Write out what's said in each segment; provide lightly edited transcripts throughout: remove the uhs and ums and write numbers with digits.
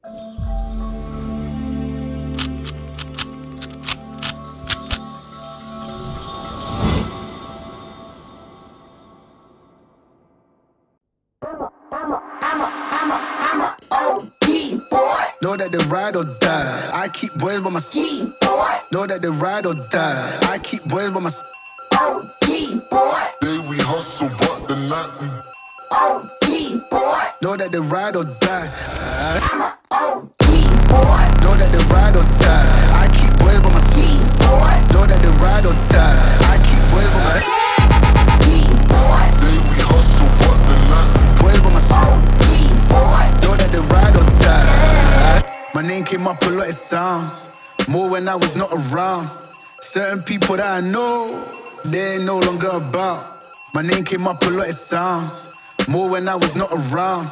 Know that they ride or die. I keep boys by my side. Know that they ride or die. I keep boys by my side. Day we hustle, but the night we Know that they ride or die. Know that they ride or die. I keep boys by my side. Know that they ride or die. I keep boys by my side. Day we hustle, but the night we Boys by my side. Know that they ride or die. My name came up a lot, it sounds more when I was not around. Certain people that I know, they ain't no longer about. My name came up a lot, it sounds more when I was not around.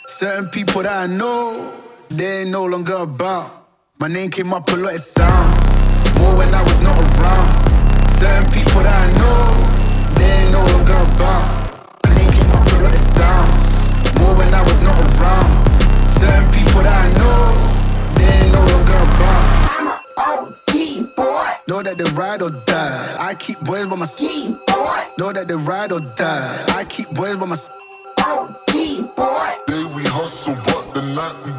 Certain people that I know, they ain't no longer about. My name came up a lot, it sounds more when I was not around. Certain people that I know, they ain't no longer about. My name came up a lot, it sounds more when I was not around. Certain people that I know, they ain't no longer about. Know that they ride or die. I keep boys by my side. Know that they ride or die. I keep boys by my side. Day we hustle, but the night we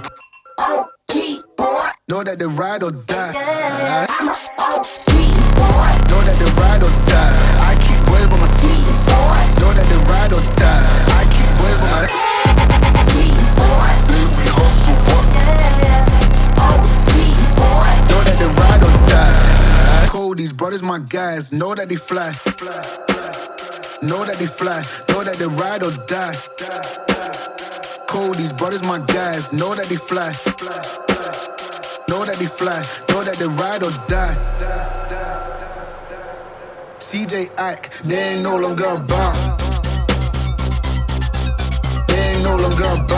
Know that they ride or die. Know that they ride or die. I keep boys by my side. Know that they ride or die. I keep boys by my side. Day we hustle, but Know that they ride or die. Cold, these brothers my guys. Know that they fly. Know that they fly. Know that they ride or die. Cold, these brothers my guys. Know that they fly. Know that they fly. Know that they ride or die. CJ Ike, they ain't no longer about. They ain't no longer about.